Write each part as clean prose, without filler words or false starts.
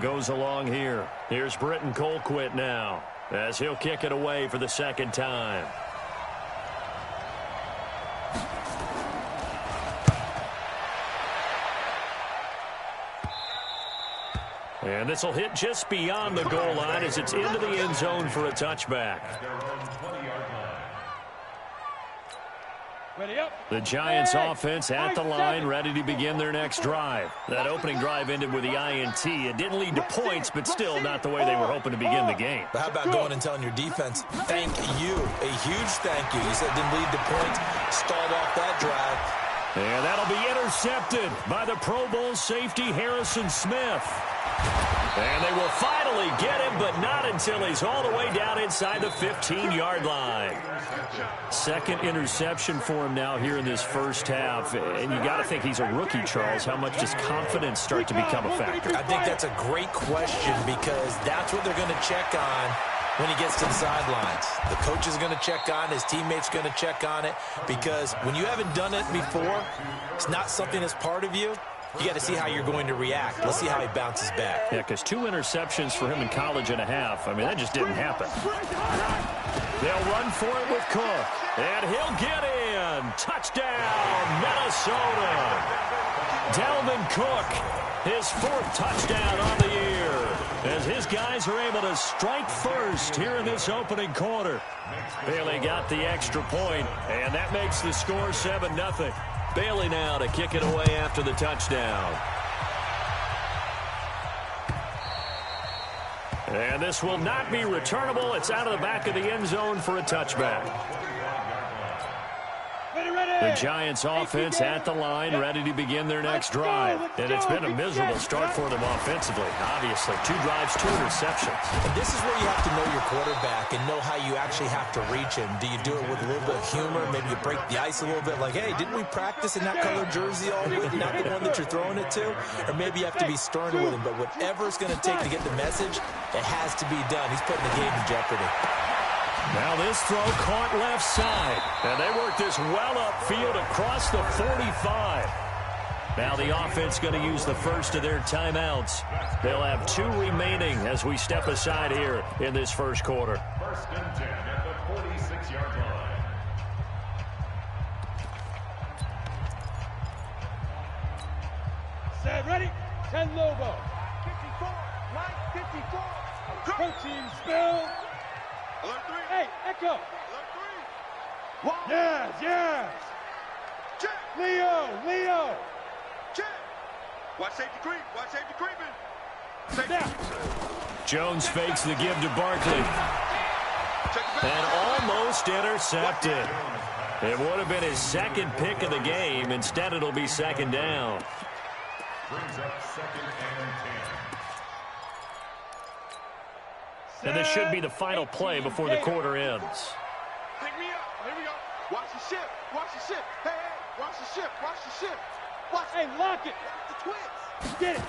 Goes along here. Here's Britton Colquitt now as he'll kick it away for the second time. And this will hit just beyond the goal line as it's into the end zone for a touchback. The Giants offense at the line, ready to begin their next drive. That opening drive ended with the INT. It didn't lead to points, but still not the way they were hoping to begin the game. But how about going and telling your defense, thank you, a huge thank you. You said it didn't lead to points, stalled off that drive. And that'll be intercepted by the Pro Bowl safety Harrison Smith. And they will finally get him, but not until he's all the way down inside the 15-yard line. Second interception for him now here in this first half. And you got to think he's a rookie, Charles. How much does confidence start to become a factor? I think that's a great question because that's what they're going to check on when he gets to the sidelines. The coach is going to check on, his teammates going to check on it, because when you haven't done it before, it's not something that's part of you. You got to see how you're going to react. Let's see how he bounces back. Yeah, because 2 interceptions for him in college and a half. I mean, that just didn't happen. They'll run for it with Cook. And he'll get in. Touchdown, Minnesota. Dalvin Cook, his 4th touchdown on the year, as his guys are able to strike first here in this opening quarter. Bailey got the extra point, and that makes the score 7-0. Bailey now to kick it away after the touchdown. And this will not be returnable. It's out of the back of the end zone for a touchback. The Giants offense at the line, ready to begin their next drive. And it's been a miserable start for them offensively. Obviously, 2 drives, 2 interceptions. And this is where you have to know your quarterback and know how you actually have to reach him. Do you do it with a little bit of humor? Maybe you break the ice a little bit like, hey, didn't we practice in that color jersey all week, not the one that you're throwing it to? Or maybe you have to be stern with him. But whatever it's going to take to get the message, it has to be done. He's putting the game in jeopardy. Now this throw caught left side. And they work this well upfield across the 45. Now the offense going to use the first of their timeouts. They'll have 2 remaining as we step aside here in this first quarter. 1st and 10 at the 46-yard line. Set, ready? 10 Lobo. 54, Mike 54. Protein spill. Alert 3. Hey, Echo. Alert 3. Yes, yes. Check. Leo. Check. Watch safety creep. Watch safety creeping. Safety. Now. Jones fakes the give to Barkley. And almost intercepted. It would have been his 2nd pick of the game. Instead, it'll be 2nd down. Brings up 2nd and 10. And this should be the final play before the quarter ends. Pick me up. Here we go. Watch the ship. Watch the ship. Hey, watch the ship. Watch the ship. Watch. Hey, lock it. The twins. Get it.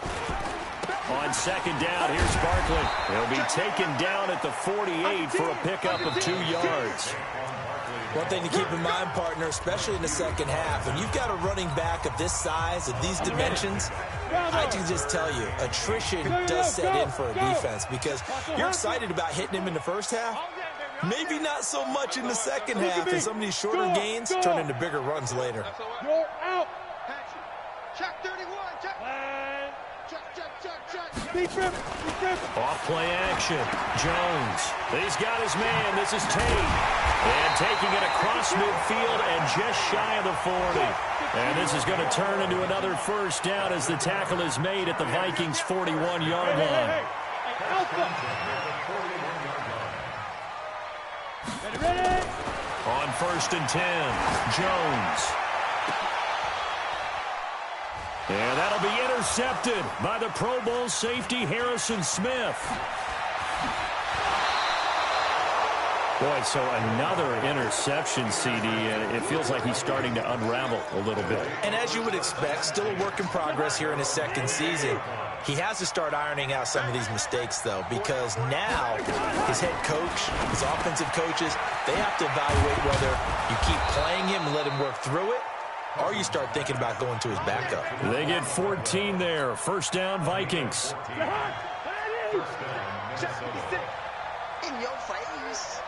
On 2nd down, here's Barkley. He'll be taken down at the 48 for a pickup of 2 yards. One thing to keep in mind, partner, especially in the second half, when you've got a running back of this size, of these dimensions, I can just tell you, attrition does set in for a defense because you're excited about hitting him in the first half. Maybe not so much in the second half, and some of these shorter gains turn into bigger runs later. You're out. Check 31. Check. Check. Deep rip. Off play action. Jones. He's got his man. This is Tate. And taking it across midfield and just shy of the 40. And this is going to turn into another first down as the tackle is made at the Vikings' 41-yard line. Ready? On 1st and 10, Jones. And that'll be intercepted by the Pro Bowl safety Harrison Smith. Boy, so another interception, CD, and it feels like he's starting to unravel a little bit. And as you would expect, still a work in progress here in his 2nd season. He has to start ironing out some of these mistakes, though, because now his head coach, his offensive coaches, they have to evaluate whether you keep playing him and let him work through it, or you start thinking about going to his backup. They get 14 there. 1st down, Vikings. Check 56. In your face.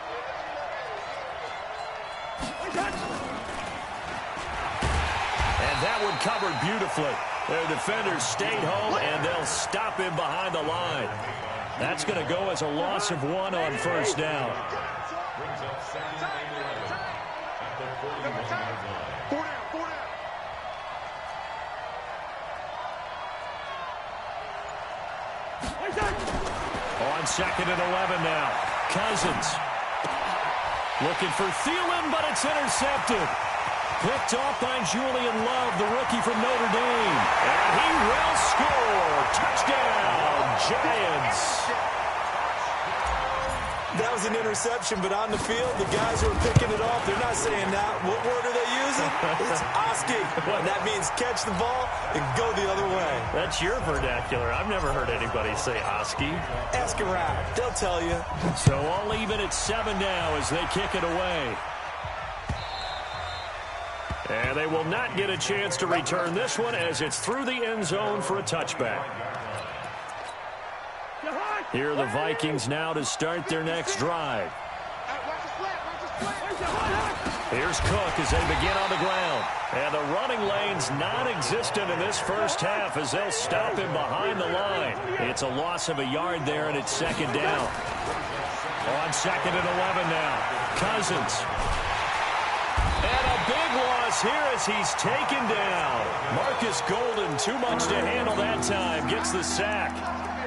And that one covered beautifully. Their defenders stayed home, and they'll stop him behind the line. That's going to go as a loss of 1 on first down. Brings up second and 11 at the 41-yard line. 4 down, 4 down. On second and 11 now. Cousins. Looking for Thielen, but it's intercepted. Picked off by Julian Love, the rookie from Notre Dame. And he will score. Touchdown, Giants. That was an interception, but on the field, the guys who are picking it off, they're not saying that. What word are they using? It's Oski. And that means catch the ball and go the other way. That's your vernacular. I've never heard anybody say Oski. Ask around. They'll tell you. So all even at 7 now as they kick it away. And they will not get a chance to return this one as it's through the end zone for a touchback. Here are the Vikings now to start their next drive. Here's Cook as they begin on the ground. And the running lane's non-existent in this first half as they'll stop him behind the line. It's a loss of a yard there, and it's second down. On second and 11 now. Cousins. And a big loss here as he's taken down. Marcus Golden, too much to handle that time, gets the sack.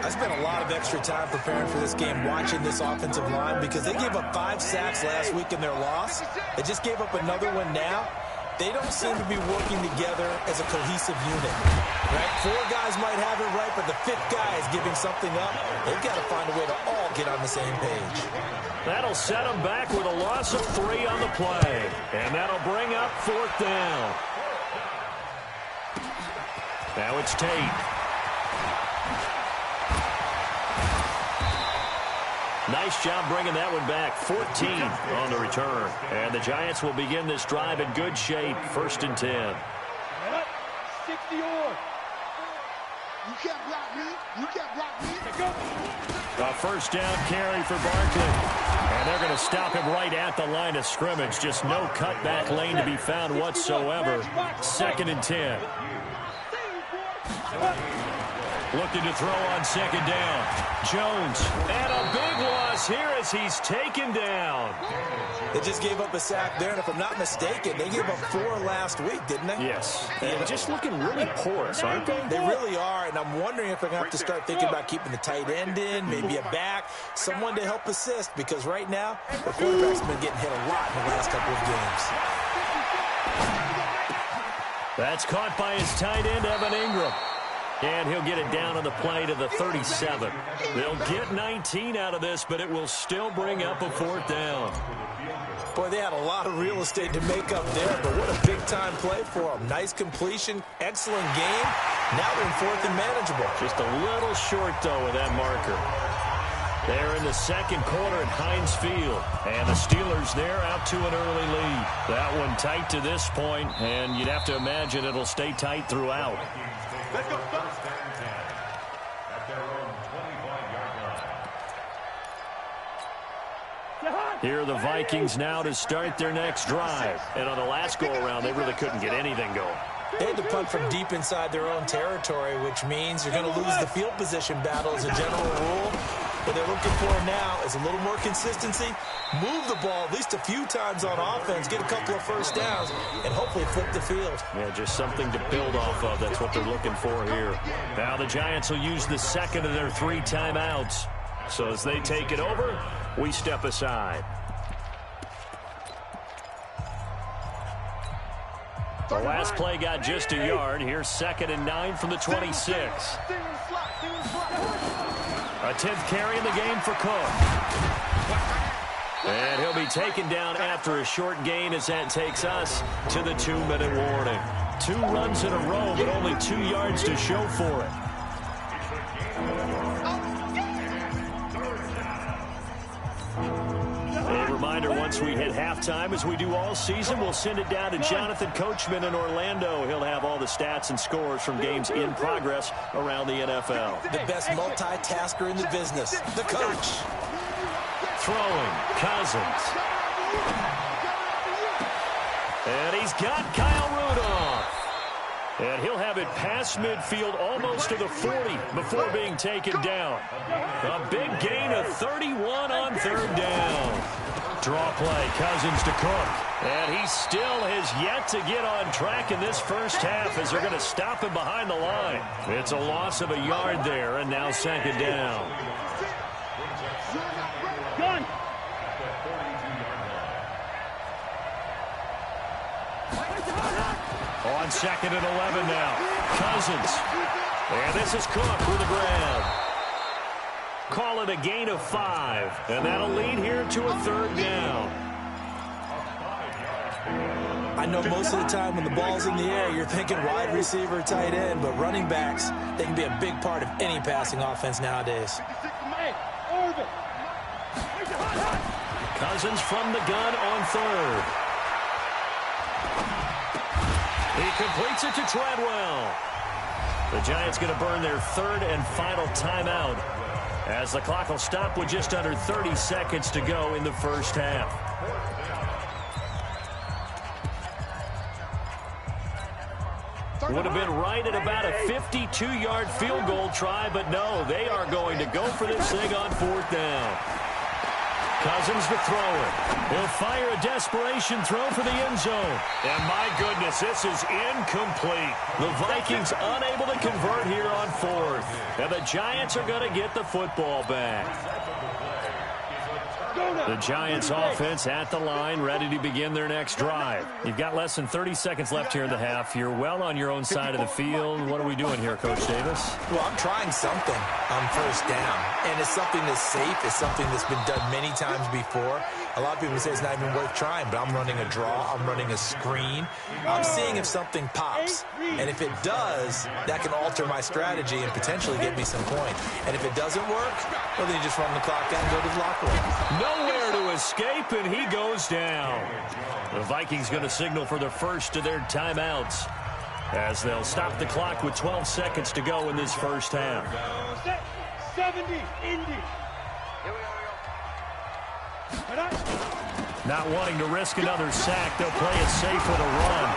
I spent a lot of extra time preparing for this game watching this offensive line because they gave up 5 sacks last week in their loss. They just gave up another one now. They don't seem to be working together as a cohesive unit. Right? 4 guys might have it right, but the 5th guy is giving something up. They've got to find a way to all get on the same page. That'll set them back with a loss of 3 on the play. And that'll bring up 4th down. Now it's Tate. Nice job bringing that one back. 14 on the return. And the Giants will begin this drive in good shape. 1st and 10. 60 on. You can't block me. You can't block me. A first down carry for Barkley. And they're going to stop him right at the line of scrimmage. Just no cutback lane to be found whatsoever. 2nd and 10. Looking to throw on 2nd down. Jones. And a big loss here as he's taken down. They just gave up a sack there, and if I'm not mistaken, they gave up 4 last week, didn't they? Yes. And just looking really porous, aren't they? They really are, and I'm wondering if they're going to have to start thinking about keeping the tight end in, maybe a back, someone to help assist, because right now, the quarterback's been getting hit a lot in the last couple of games. That's caught by his tight end, Evan Ingram. And he'll get it down on the play to the 37. They'll get 19 out of this, but it will still bring up a 4th down. Boy, they had a lot of real estate to make up there, but what a big-time play for them. Nice completion, excellent game. Now they're in 4th and manageable. Just a little short, though, with that marker. They're in the 2nd quarter at Heinz Field. And the Steelers there out to an early lead. That one tight to this point, and you'd have to imagine it'll stay tight throughout. Let's go. First and 10 at their own 25-yard line. Here are the Vikings now to start their next drive. And on the last go-around, they really couldn't get anything going. They had to punt from deep inside their own territory, which means you're going to lose the field position battle as a general rule. What they're looking for now is a little more consistency, move the ball at least a few times on offense, get a couple of first downs, and hopefully flip the field. Yeah, just something to build off of. That's what they're looking for here. Now the Giants will use the 2nd of their 3 timeouts. So as they take it over, we step aside. The last play got just a yard. Here's 2nd and 9 from the 26. A 10th carry in the game for Cook. And he'll be taken down after a short gain as that takes us to the 2-minute warning. 2 runs in a row, but only 2 yards to show for it. A reminder, once we hit halftime, as we do all season, we'll send it down to Jonathan Coachman in Orlando. He'll have all the stats and scores from games in progress around the NFL. The best multitasker in the business, the coach. Throwing, Cousins. And he's got Kyle Rudolph. And he'll have it past midfield almost to the 40 before being taken down. A big gain of 31 on third down. Draw play, Cousins to Cook. And he still has yet to get on track in this first half as they're going to stop him behind the line. It's a loss of a yard there, and now second down. Gun. On second and 11 now. Cousins. And this is Cook with a grab. Call it a gain of 5. And that'll lead here to a third down. I know most of the time when the ball's in the air, you're thinking wide receiver, tight end, but running backs, they can be a big part of any passing offense nowadays. Cousins from the gun on third. He completes it to Treadwell. The Giants going to burn their third and final timeout as the clock will stop with just under 30 seconds to go in the first half. Would have been right at about a 52-yard field goal try, but no, they are going to go for this thing on fourth down. Cousins to throw it. He'll fire a desperation throw for the end zone. And my goodness, this is incomplete. The Vikings unable to convert here on fourth. And the Giants are going to get the football back. The Giants offense at the line, ready to begin their next drive. You've got less than 30 seconds left here in the half. You're well on your own side of the field. What are we doing here, Coach Davis? Well, I'm trying something on first down, and it's something that's safe. It's something that's been done many times before. A lot of people say it's not even worth trying, but I'm running a draw. I'm running a screen. I'm seeing if something pops, and if it does, that can alter my strategy and potentially get me some points. And if it doesn't work, well, then you just run the clock out and go to the locker room. Nowhere to escape, and he goes down. The Vikings going to signal for the first of their timeouts as they'll stop the clock with 12 seconds to go in this first half. 70, Indy. Not wanting to risk another sack, they'll play it safe with a run.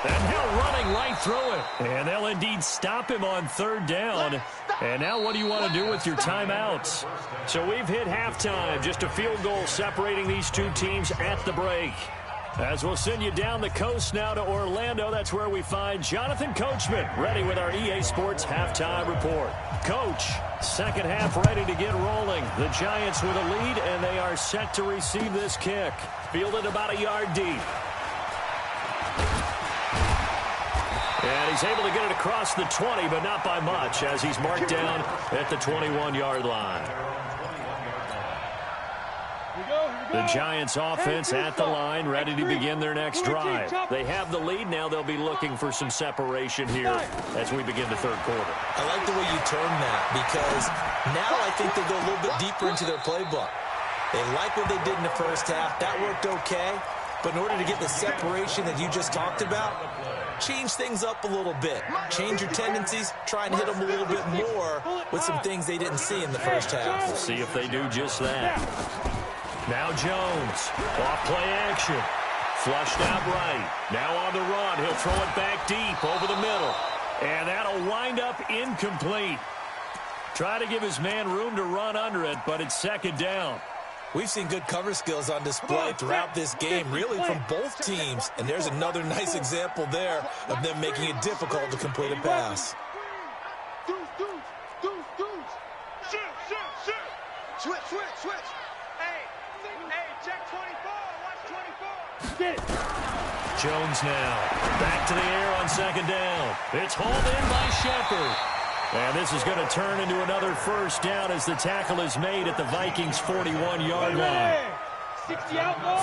And now running right through it. And they'll indeed stop him on third down. And now what do you want to do with your timeouts? So we've hit halftime. Just a field goal separating these two teams at the break. As we'll send you down the coast now to Orlando, that's where we find Jonathan Coachman, ready with our EA Sports halftime report. Coach, second half ready to get rolling. The Giants with a lead, and they are set to receive this kick. Fielded about a yard deep. And he's able to get it across the 20, but not by much, as he's marked down at the 21-yard line. The Giants offense at the line, ready to begin their next drive. They have the lead. Now they'll be looking for some separation here as we begin the third quarter. I like the way you term that, because now I think they'll go a little bit deeper into their playbook. They like what they did in the first half. That worked okay. But in order to get the separation that you just talked about, change things up a little bit. Change your tendencies. Try and hit them a little bit more with some things they didn't see in the first half. We'll see if they do just that. Now Jones, off play action, flushed out right. Now on the run, he'll throw it back deep over the middle. And that'll wind up incomplete. Try to give his man room to run under it, but it's second down. We've seen good cover skills on display throughout this game, really from both teams. And there's another nice example there of them making it difficult to complete a pass. Switch. Check 24. Watch 24. Jones now. Back to the air on second down. It's hauled in by Shepard. And this is going to turn into another first down as the tackle is made at the Vikings' 41-yard line.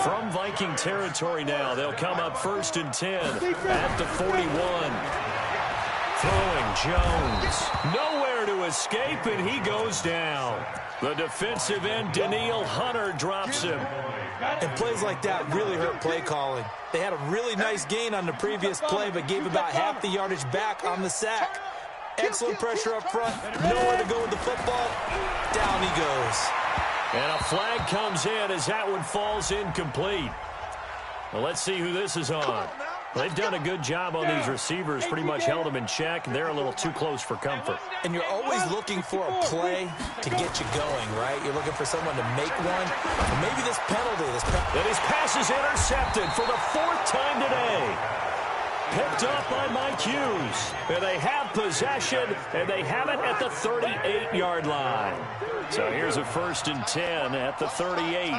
From Viking territory now, they'll come up first and 10 at the 41. Throwing Jones. Nowhere there to escape, and he goes down. The defensive end, Daniil Hunter, drops him. And plays like that really hurt play calling. They had a really nice gain on the previous play, but gave about half the yardage back on the sack. Excellent pressure up front. Nowhere to go with the football. Down he goes. And a flag comes in as that one falls incomplete. Well, let's see who this is on. They've done a good job on these receivers, pretty much held them in check, and they're a little too close for comfort. And you're always looking for a play to get you going, right? You're looking for someone to make one. Or maybe this penalty. And his pass is intercepted for the 4th time today. Picked up by Mike Hughes. And they have possession, and they have it at the 38-yard line. So here's a 1st and 10 at the 38.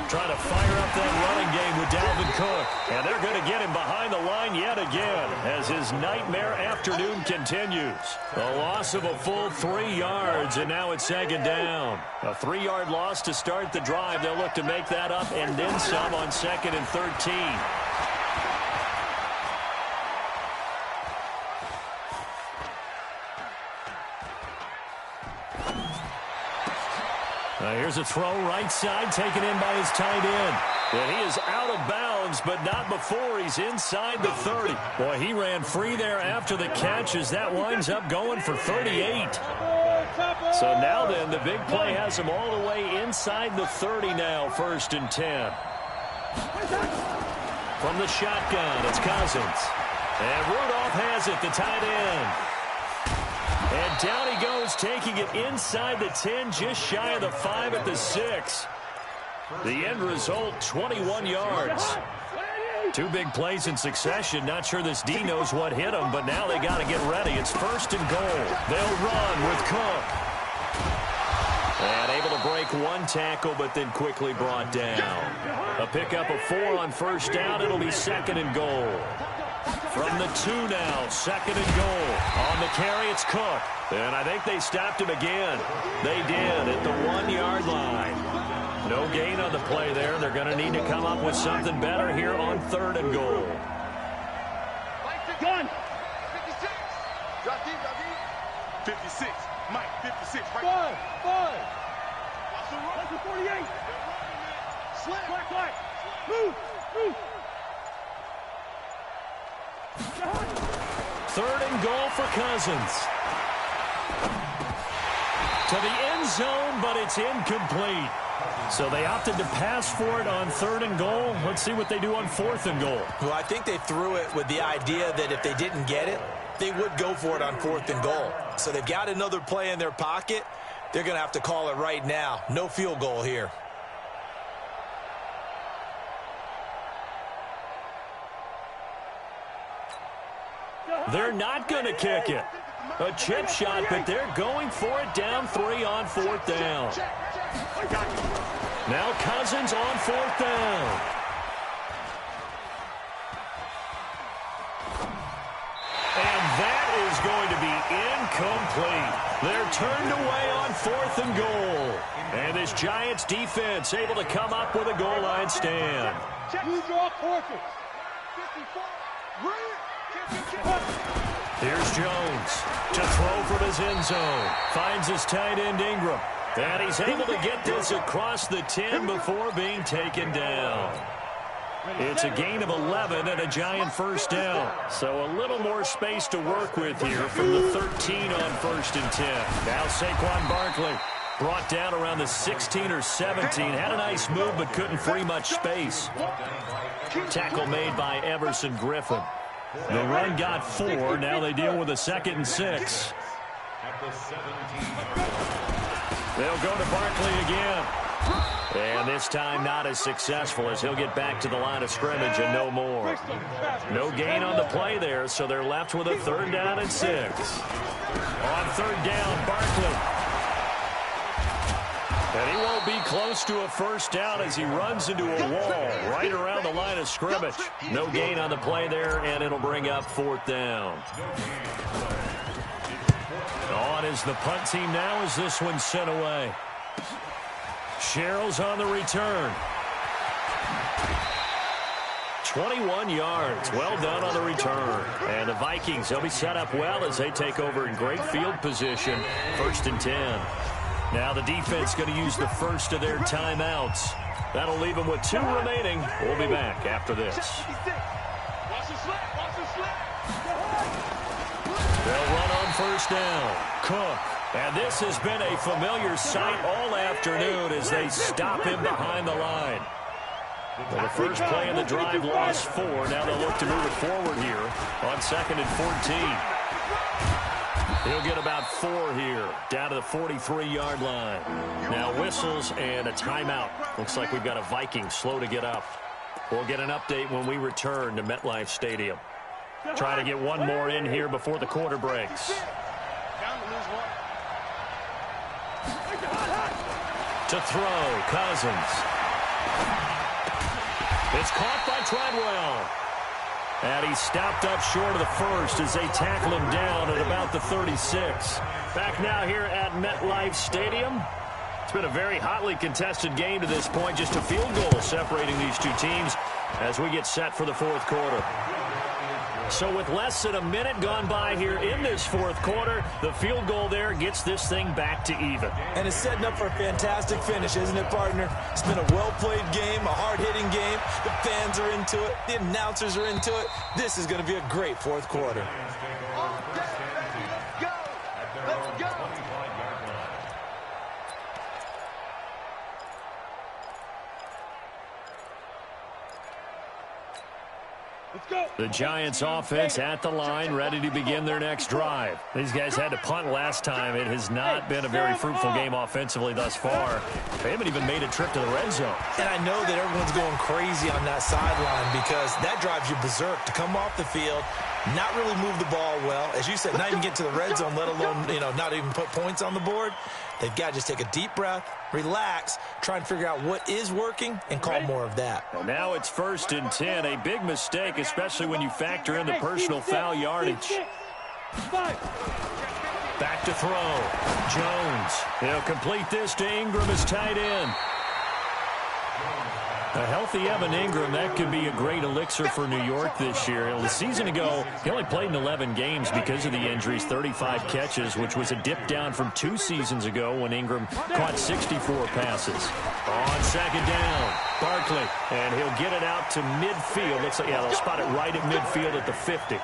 Trying to fire up that running game with Dalvin Cook. And they're going to get him behind the line yet again as his nightmare afternoon continues. The loss of a full 3 yards, and now it's 2nd down. A 3-yard loss to start the drive. They'll look to make that up and then some on 2nd and 13. Here's a throw right side, taken in by his tight end. And he is out of bounds, but not before he's inside the 30. Boy, he ran free there after the catch as that winds up going for 38. So now then, the big play has him all the way inside the 30 now, 1st and 10. From the shotgun, it's Cousins. And Rudolph has it, the tight end. And down he goes, taking it inside the 10, just shy of the 5 at the 6. The end result, 21 yards. 2 big plays in succession. Not sure this D knows what hit him, but now they got to get ready. It's 1st and goal. They'll run with Cook. And able to break 1 tackle, but then quickly brought down. A pickup of 4 on 1st down. It'll be 2nd and goal. From the 2 now, 2nd and goal. On the carry, it's Cook. And I think they stopped him again. They did at the 1-yard line. No gain on the play there. They're going to need to come up with something better here on 3rd and goal. Gun. 56. Drop deep, drop deep. 56. Mike, 56. Right. 5. Watch the run. That's the 48. Slap. Flag. Move. 3rd and goal for Cousins. To the end zone, but it's incomplete. So they opted to pass for it on 3rd and goal. Let's see what they do on 4th and goal. Well, I think they threw it with the idea that if they didn't get it, they would go for it on 4th and goal. So they've got another play in their pocket. They're going to have to call it right now. No field goal here. They're not going to kick it. A chip shot, but they're going for it down 3 on 4th down. Now Cousins on 4th down. And that is going to be incomplete. They're turned away on 4th and goal. And this Giants defense able to come up with a goal line stand. You draw courses. 54. Here's Jones to throw from his end zone. Finds his tight end Ingram. And he's able to get this across the 10 before being taken down. It's a gain of 11 and a Giant 1st down. So a little more space to work with here from the 13 on 1st and 10. Now Saquon Barkley brought down around the 16 or 17. Had a nice move but couldn't free much space. Tackle made by Everson Griffin. The run got 4. Now they deal with a 2nd and 6. They'll go to Barkley again. And this time not as successful as he'll get back to the line of scrimmage and no more. No gain on the play there, so they're left with a 3rd down and 6. On 3rd down, Barkley. And he won't be close to a 1st down as he runs into a wall right around the line of scrimmage. No gain on the play there, and it'll bring up 4th down. On is the punt team now as this one's sent away. Sherrill's on the return. 21 yards. Well done on the return. And the Vikings, they'll be set up well as they take over in great field position. 1st and 10. Now the defense going to use the first of their timeouts. That'll leave them with 2 remaining. We'll be back after this. They'll run on 1st down. Cook. And this has been a familiar sight all afternoon as they stop him behind the line. Well, the first play of the drive lost 4. Now they'll look to move it forward here on 2nd and 14. He'll get about 4 here, down to the 43-yard line. Now whistles and a timeout. Looks like we've got a Viking slow to get up. We'll get an update when we return to MetLife Stadium. Try to get one more in here before the quarter breaks. To throw, Cousins. It's caught by Treadwell. And he's stopped up short of the first as they tackle him down at about the 36. Back now here at MetLife Stadium. It's been a very hotly contested game to this point. Just a field goal separating these two teams as we get set for the 4th quarter. So with less than a minute gone by here in this 4th quarter, the field goal there gets this thing back to even. And it's setting up for a fantastic finish, isn't it, partner? It's been a well-played game, a hard-hitting game. The fans are into it. The announcers are into it. This is going to be a great 4th quarter. The Giants offense at the line, ready to begin their next drive. These guys had to punt last time. It has not been a very fruitful game offensively thus far. They haven't even made a trip to the red zone. And I know that everyone's going crazy on that sideline because that drives you berserk to come off the field, not really move the ball well. As you said, not even get to the red zone, let alone, not even put points on the board. They've got to just take a deep breath, relax, try and figure out what is working, and call more of that. And now it's 1st and 10. A big mistake, especially when you factor in the personal foul yardage. Back to throw. Jones. He'll complete this to Ingram as tight end. A healthy Evan Ingram, that could be a great elixir for New York this year. The season ago, he only played in 11 games because of the injuries, 35 catches, which was a dip down from 2 seasons ago when Ingram caught 64 passes. On 2nd down, Barkley, and he'll get it out to midfield. Looks like, they'll spot it right at midfield at the 50.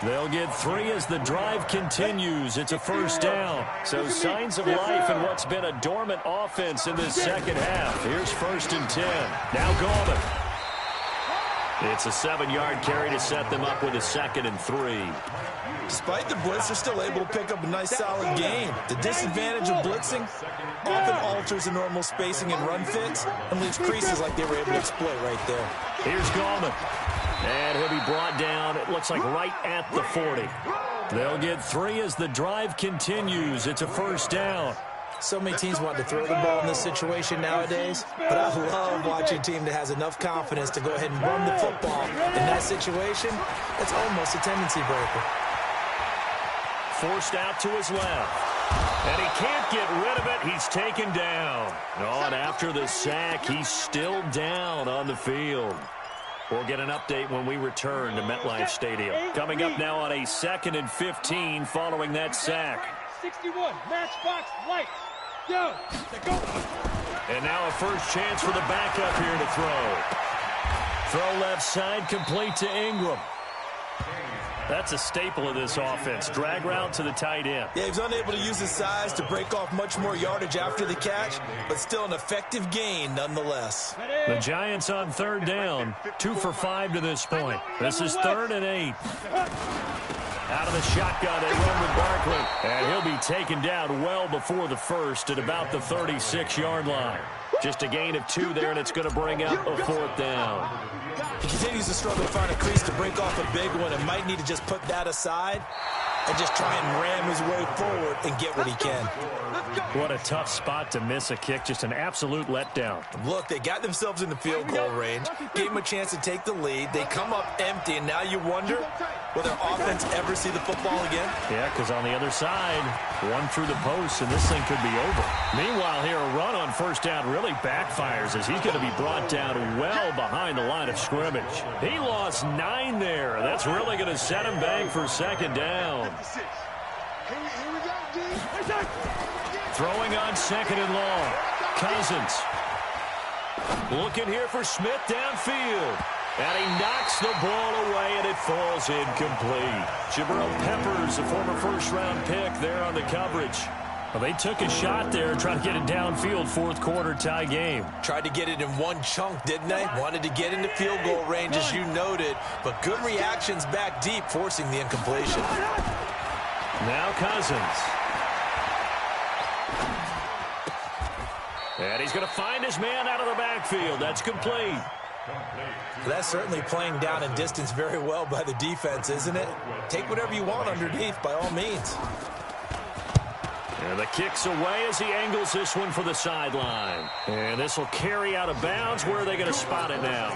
They'll get 3 as the drive continues. It's a 1st down. So signs of life in what's been a dormant offense in this second half. Here's 1st and 10. Now Gallman. It's a 7-yard carry to set them up with a 2nd and 3. Despite the blitz, they're still able to pick up a nice solid gain. The disadvantage of blitzing often alters the normal spacing and run fits and leaves creases like they were able to exploit right there. Here's Gallman. And he'll be brought down, it looks like right at the 40. They'll get 3 as the drive continues. It's a 1st down. So many teams want to throw the ball in this situation nowadays, but I love watching a team that has enough confidence to go ahead and run the football. In that situation, it's almost a tendency breaker. Forced out to his left. And he can't get rid of it. He's taken down. And after the sack, he's still down on the field. We'll get an update when we return to MetLife Stadium. Coming up now on a 2nd and 15 following that sack. 61, matchbox light. Go. And now a first chance for the backup here to throw. Throw left side, complete to Ingram. That's a staple of this offense. Drag route to the tight end. Yeah, he was unable to use his size to break off much more yardage after the catch, but still an effective gain nonetheless. The Giants on 3rd down, 2 for 5 to this point. This is 3rd and 8. Out of the shotgun, they run with Barkley. And he'll be taken down well before the first at about the 36-yard line. Just a gain of 2 there, and it's going to bring up a 4th down. He continues to struggle to find a crease to break off a big one and might need to just put that aside and just try and ram his way forward and get what he can. What a tough spot to miss a kick. Just an absolute letdown. Look, they got themselves in the field goal range, gave them a chance to take the lead. They come up empty, and now you wonder, will their offense ever see the football again? Yeah, because on the other side, one through the post, and this thing could be over. Meanwhile, here, a run on first down really backfires as he's going to be brought down well behind the line of scrimmage. He lost 9 there. That's really going to set him back for second down. Throwing on second and long. Cousins. Looking here for Smith downfield. And he knocks the ball away, and it falls incomplete. Jabril Peppers, a former first-round pick there on the coverage. Well, they took a shot there, trying to get it downfield, fourth quarter tie game. Tried to get it in one chunk, didn't they? Wanted to get into field goal range, as you noted, but good reactions back deep, forcing the incompletion. Now Cousins. And he's going to find his man out of the backfield. That's complete. That's certainly playing down in distance very well by the defense, isn't it? Take whatever you want underneath, by all means. And the kick's away as he angles this one for the sideline. And this will carry out of bounds. Where are they going to spot it now?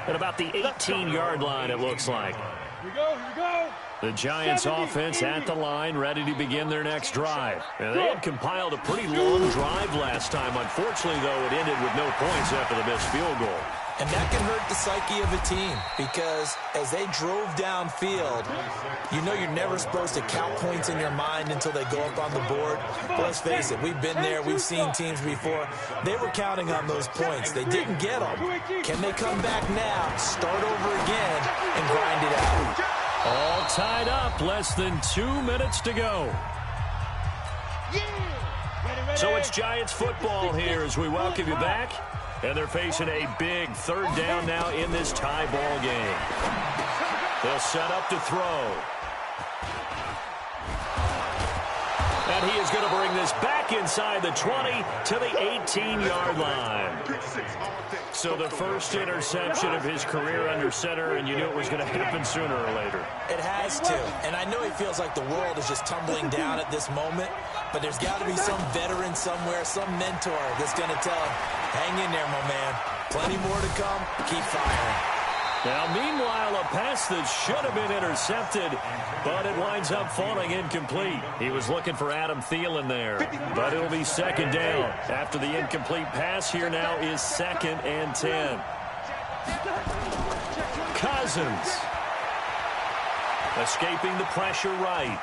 At about the 18-yard line, it looks like. Here we go. The Giants offense at the line, ready to begin their next drive. And they had compiled a pretty long drive last time. Unfortunately, though, it ended with no points after the missed field goal. And that can hurt the psyche of a team, because as they drove downfield, you know you're never supposed to count points in your mind until they go up on the board. But let's face it, we've been there, we've seen teams before. They were counting on those points. They didn't get them. Can they come back now, start over again, and grind it out? All tied up, less than 2 minutes to go. So it's Giants football here as we welcome you back. And they're facing a big third down now in this tie ball game. They'll set up to throw. And he is going to bring this back inside the 20 to the 18-yard line. So the first interception of his career under center, and you knew it was going to happen sooner or later. It has to. And I know he feels like the world is just tumbling down at this moment, but there's got to be some veteran somewhere, some mentor that's going to tell him, hang in there, my man. Plenty more to come. Keep firing. Now, meanwhile, a pass that should have been intercepted, but it winds up falling incomplete. He was looking for Adam Thielen there, but it'll be second down. After the incomplete pass, here now is 2nd and 10. Cousins. Escaping the pressure right.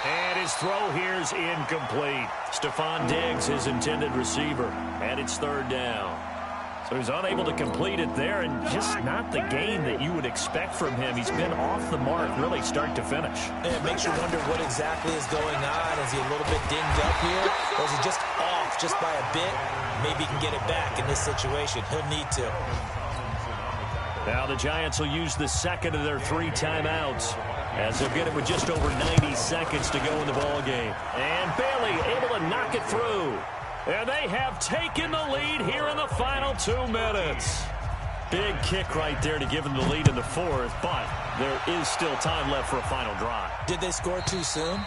And his throw here is incomplete. Stephon Diggs, his intended receiver, and it's third down. So he's unable to complete it there, and just not the game that you would expect from him. He's been off the mark, really start to finish. And it makes you wonder what exactly is going on. Is he a little bit dinged up here, or is he just off just by a bit? Maybe he can get it back in this situation. He'll need to. Now the Giants will use the second of their 3 timeouts, as they'll get it with just over 90 seconds to go in the ball game. And Bailey able to knock it through. And they have taken the lead here in the final 2 minutes. Big kick right there to give them the lead in the fourth, but there is still time left for a final drive. Did they score too soon?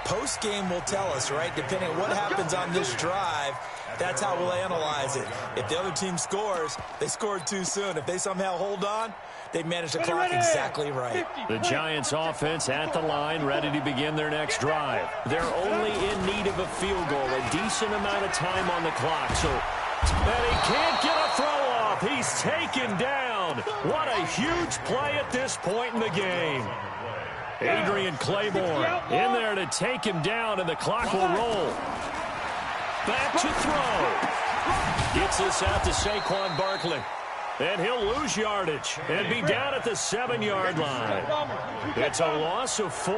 Post-game will tell us, right? Depending on what happens on this drive, that's how we'll analyze it. If the other team scores, they scored too soon. If they somehow hold on, they managed to clock exactly right. The Giants offense at the line, ready to begin their next drive. They're only in need of a field goal, a decent amount of time on the clock. So, and he can't get a throw off. He's taken down. What a huge play at this point in the game. Adrian Claiborne in there to take him down, and the clock will roll. Back to throw. Gets this out to Saquon Barkley. And he'll lose yardage and be down at the 7-yard line. It's a loss of 4.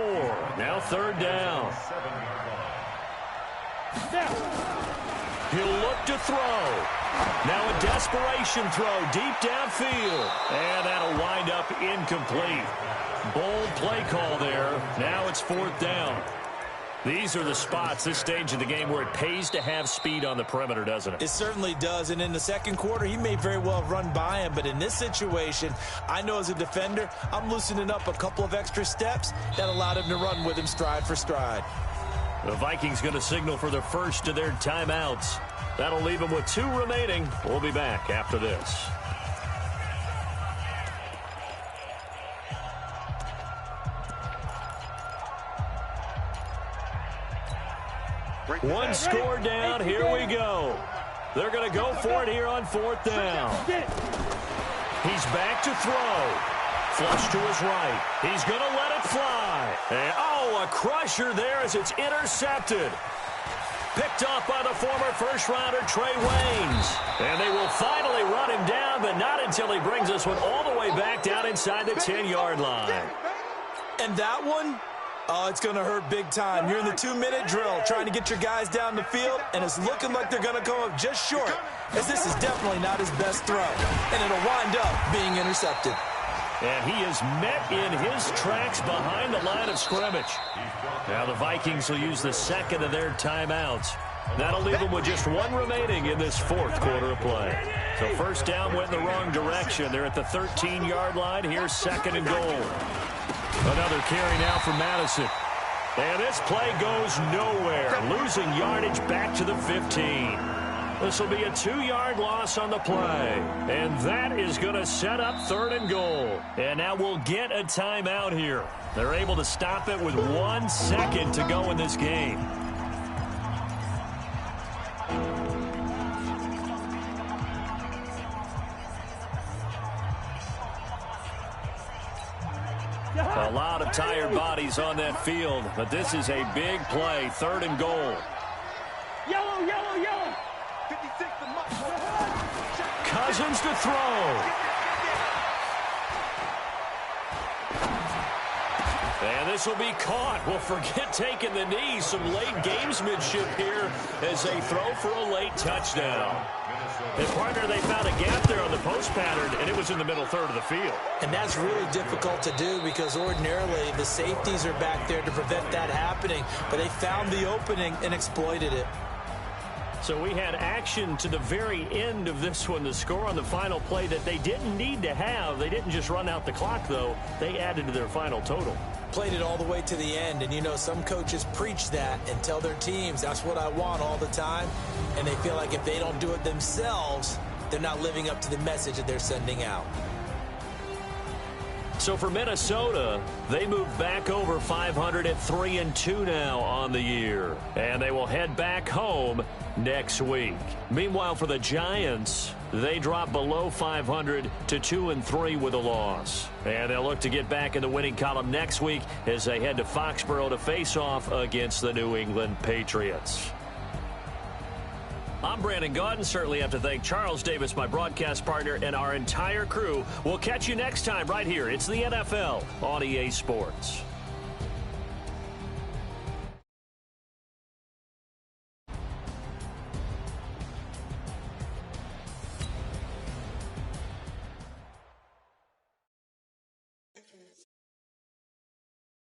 Now third down. He'll look to throw. Now a desperation throw deep downfield. And that'll wind up incomplete. Bold play call there. Now it's 4th down. These are the spots, this stage of the game, where it pays to have speed on the perimeter, doesn't it? It certainly does, and in the second quarter, he may very well run by him, but in this situation, I know as a defender, I'm loosening up a couple of extra steps that allowed him to run with him stride for stride. The Vikings going to signal for the first of their timeouts. That'll leave them with 2 remaining. We'll be back after this. One score down. Here we go. They're going to go for it here on 4th down. He's back to throw. Flush to his right. He's going to let it fly. And, oh, a crusher there as it's intercepted. Picked off by the former first-rounder Trey Waynes. And they will finally run him down, but not until he brings this one all the way back down inside the 10-yard line. And that one, oh, it's going to hurt big time. You're in the 2-minute drill trying to get your guys down the field, and it's looking like they're going to come up just short, as this is definitely not his best throw. And it'll wind up being intercepted. And he is met in his tracks behind the line of scrimmage. Now the Vikings will use the second of their timeouts. That'll leave them with just 1 remaining in this 4th quarter of play. So first down went in the wrong direction. They're at the 13-yard line. Here's 2nd and goal. Another carry now for Madison. And this play goes nowhere. Losing yardage back to the 15. This will be a 2-yard loss on the play. And that is going to set up 3rd and goal. And now we'll get a timeout here. They're able to stop it with 1 second to go in this game. A lot of tired bodies on that field, but this is a big play. 3rd and goal. Yellow, yellow, yellow. Cousins to throw. And this will be caught. Well, forget taking the knee. Some late gamesmanship here as they throw for a late touchdown. And partner, they found a gap there on the post pattern, and it was in the middle 3rd of the field. And that's really difficult to do because ordinarily the safeties are back there to prevent that happening. But they found the opening and exploited it. So we had action to the very end of this one. The score on the final play that they didn't need to have. They didn't just run out the clock, though. They added to their final total. Played it all the way to the end. And, you know, some coaches preach that and tell their teams, that's what I want all the time. And they feel like if they don't do it themselves, they're not living up to the message that they're sending out. So for Minnesota, they move back over 500 at 3-2 now on the year. And they will head back home next week. Meanwhile, for the Giants, they drop below 500 to 2-3 with a loss. And they'll look to get back in the winning column next week as they head to Foxborough to face off against the New England Patriots. I'm Brandon Gaudin. Certainly have to thank Charles Davis, my broadcast partner, and our entire crew. We'll catch you next time right here. It's the NFL on EA Sports.